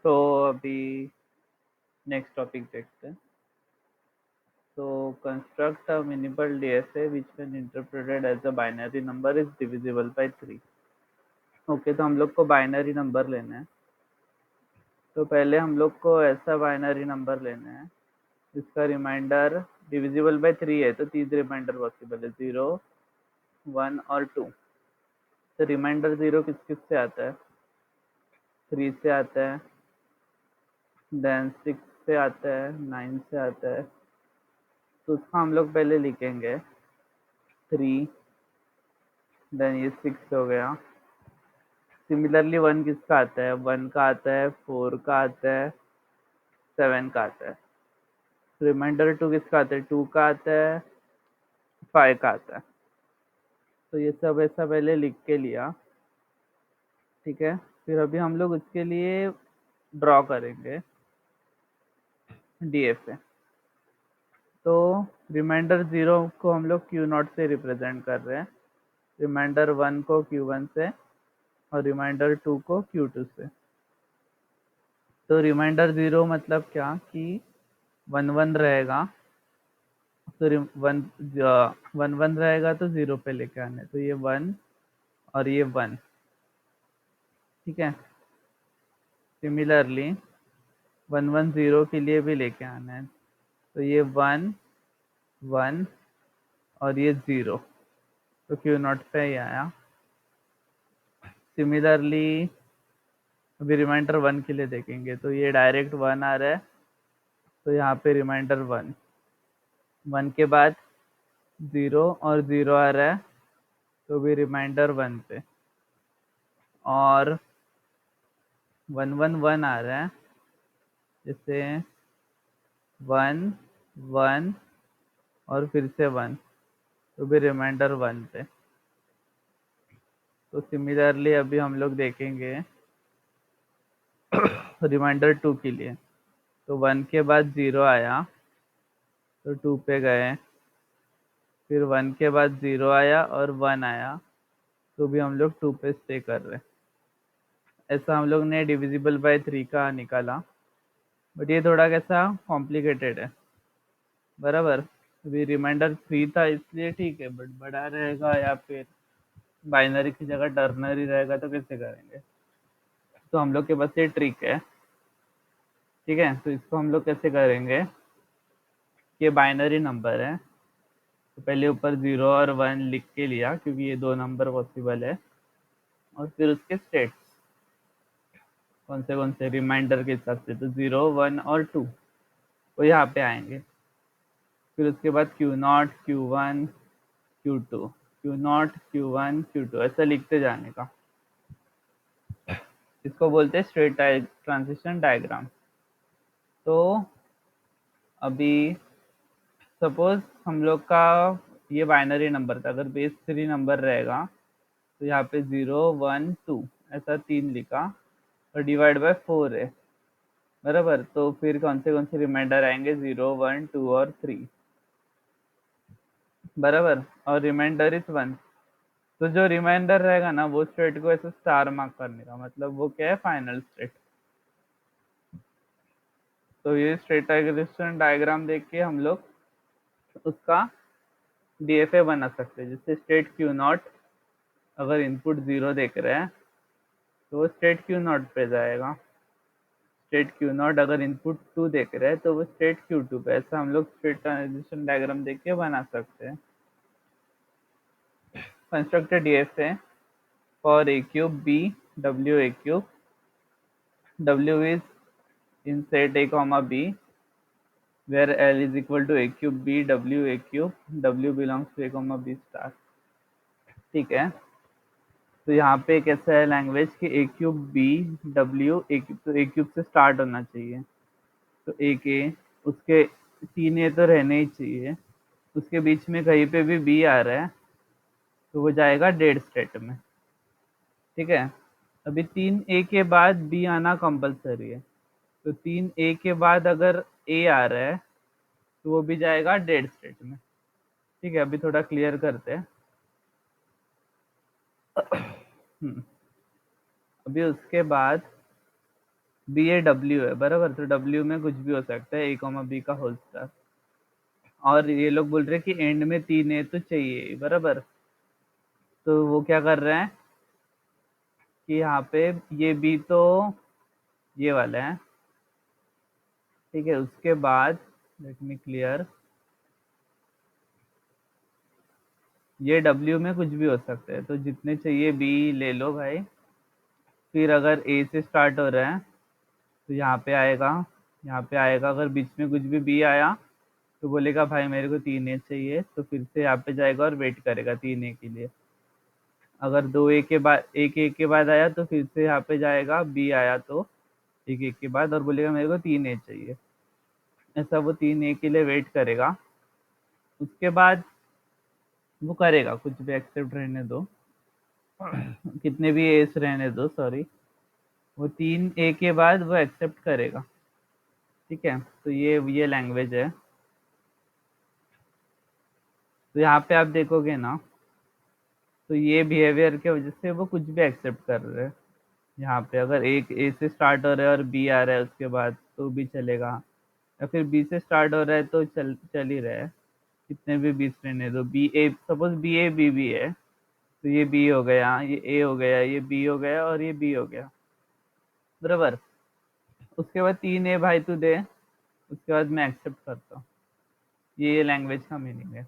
तो अभी next topic देखते हैं। तो construct a minimal DSA which when interpreted as a binary number is divisible by 3। Okay, तो हम लोग को बाइनरी नंबर लेना है। तो पहले हम लोग को ऐसा बाइनरी नंबर लेना है जिसका रिमाइंडर डिविजिबल बाय 3 है। तो 3 रिमाइंडर पॉसिबल है, 0, 1 और 2। तो रिमाइंडर 0 किस किस से आता है? 3 से आता है, देन 6 से आता है, 9 से आता है। तो उसका हम लोग पहले लिखेंगे 3, देन ये 6 हो गया। सिमिलरली 1 किसका आता है? 1 का आता है, 4 का आता है, 7 का आता है। रिमाइंडर 2 किसका आता है? 2 का आता है, 5 का आता है। तो ये सब ऐसा पहले लिख के लिया, ठीक है। फिर अभी हम लोग इसके लिए ड्रॉ करेंगे DFA। तो रिमाइंडर 0 को हम लोग Q0 से रिप्रेजेंट कर रहे हैं, रिमाइंडर 1 को Q1 से और रिमाइंडर 2 को Q2 से। तो रिमाइंडर 0 मतलब क्या कि 1 1 रहेगा, तो 1 1 रहेगा तो 0 पे लेके आने। तो ये 1 और ये 1, ठीक है। सिमिलरली 1 1 0 के लिए भी लेके आना है। तो ये 1 1 और ये 0, तो Q0 पे ही आया। सिमिलरली अभी रिमाइंडर 1 के लिए देखेंगे, तो ये डायरेक्ट 1 आ रहा है, तो यहाँ पे रिमाइंडर 1, 1 के बाद 0 और 0 आ रहा है, तो भी रिमाइंडर 1 पे। और 1 1 1 आ रहा है, जैसे 1 1 और फिर से 1, तो भी रिमाइंडर 1 पे। तो सिमिलरली अभी हम लोग देखेंगे रिमाइंडर 2 के लिए। तो 1 के बाद 0 आया, तो 2 पे गए। फिर 1 के बाद 0 आया और 1 आया, तो भी हम लोग 2 पे स्टे कर रहे हैं। ऐसा हम लोग ने डिविजिबल बाय 3 का निकाला, बट ये थोड़ा कैसा कॉम्प्लिकेटेड है, बराबर। अभी रिमाइंडर 3 था इसलिए ठीक है, बट बड़ा रहेगा या फिर बाइनरी की जगह टर्नरी रहेगा तो कैसे करेंगे? तो हम लोग के पास ये ट्रिक है, ठीक है। तो इसको हम लोग कैसे करेंगे? ये बाइनरी नंबर है, तो पहले ऊपर 0 और 1 लिख के लिया क्योंकि ये 2 नंबर पॉसिबल है। और फिर उसके स्टेट्स कौन से रिमाइंडर के हिसाब से, तो 0 1 और 2 वो यहाँ पे आएंगे। फिर उसके बाद Q0 Q1 Q2 Q0 Q1 Q2 ऐसा लिखते जाने का। इसको बोलते हैं स्ट्रेट ट्रांजिशन डायग्राम। तो अभी सपोज हम लोग का ये बाइनरी नंबर था, अगर बेस 3 नंबर रहेगा तो यहाँ पे 0 1 2 ऐसा 3 लिखा और डिवाइड बाय 4 है, बराबर। तो फिर कौन से रिमाइंडर आएंगे? 0 1 2 और 3, बराबर। और रिमाइंडर इज 1। तो जो रिमाइंडर रहेगा ना वो स्टेट को ऐसे स्टार मार्क करने का मतलब वो क्या है? Final state. तो ये स्टेट डायग्राम देख के हम लोग उसका DFA बना सकते हैं। जैसे स्टेट Q0, अगर इनपुट 0 देख रहे हैं तो वो स्टेट Q0 पे जाएगा। स्टेट Q0 अगर इनपुट 2 देख रहे हैं तो वो स्टेट Q2 पे। ऐसा हम लोग स्टेट ट्रांजिशन डायग्राम देख के बना सकते हैं। Construct DFA for a cube B W a cube, W is in set a comma B where L is equal to a cube B W a cube, W belongs to a comma B star, ठीक है। तो यहाँ पे कैसा है language कि A cube B W A cube, तो A cube से स्टार्ट होना चाहिए। तो एक ए, उसके 3 ए तो रहने ही चाहिए, उसके बीच में कहीं पे भी बी आ रहा है तो वो जाएगा डेड स्टेट में, ठीक है। अभी 3 ए के बाद बी आना कंपलसरी है, तो 3 ए के बाद अगर ए आ रहा है तो वो भी जाएगा डेड स्टेट में, ठीक है। अभी थोड़ा क्लियर करते हैं। अभी उसके बाद बी ए डब्ल्यू है बराबर, तो डब्ल्यू में कुछ भी हो सकता है, ए कॉमा बी का होल स्टार। और ये लोग बोल रहे हैं कि एंड में 3 ए तो चाहिए बराबर। तो वो क्या कर रहे हैं कि यहाँ पे ये बी तो ये वाला है, ठीक है। उसके बाद लेट मी क्लियर, ये डब्ल्यू में कुछ भी हो सकता है, तो जितने चाहिए बी ले लो भाई। फिर अगर ए से स्टार्ट हो रहा है तो यहाँ पे आएगा, यहाँ पे आएगा, अगर बीच में कुछ भी बी आया तो बोलेगा भाई मेरे को 3 ए चाहिए, तो फिर से यहाँ पे जाएगा और वेट करेगा 3 ए के लिए। अगर 2 ए के बाद, एक ए के बाद आया तो फिर से यहाँ पे जाएगा, बी आया तो एक ए के बाद, और बोलेगा मेरे को 3 ए चाहिए। ऐसा वो 3 ए के लिए वेट करेगा। उसके बाद वो करेगा, कुछ भी एक्सेप्ट रहने दो, कितने भी एस रहने दो, सॉरी। वो 3 ए के बाद वो एक्सेप्ट करेगा, ठीक है। तो ये लैंग्वेज है। तो यहाँ पे आप देखोगे ना, तो ये बिहेवियर के वजह से वो कुछ भी एक्सेप्ट कर रहे हैं। यहाँ पे अगर एक ए से स्टार्ट हो रहा है और बी आ रहा है उसके बाद, तो भी चलेगा। या फिर बी से स्टार्ट हो रहा है तो चल ही रहा है, कितने भी बीस रहने दो। B A, suppose B A B B है, तो ये बी हो गया, ये ए हो गया, ये बी हो गया और ये बी हो गया बराबर। उसके बाद 3 ए भाई तू दे, उसके बाद मैं एक्सेप्ट करता हूँ। ये लैंग्वेज का मीनिंग है।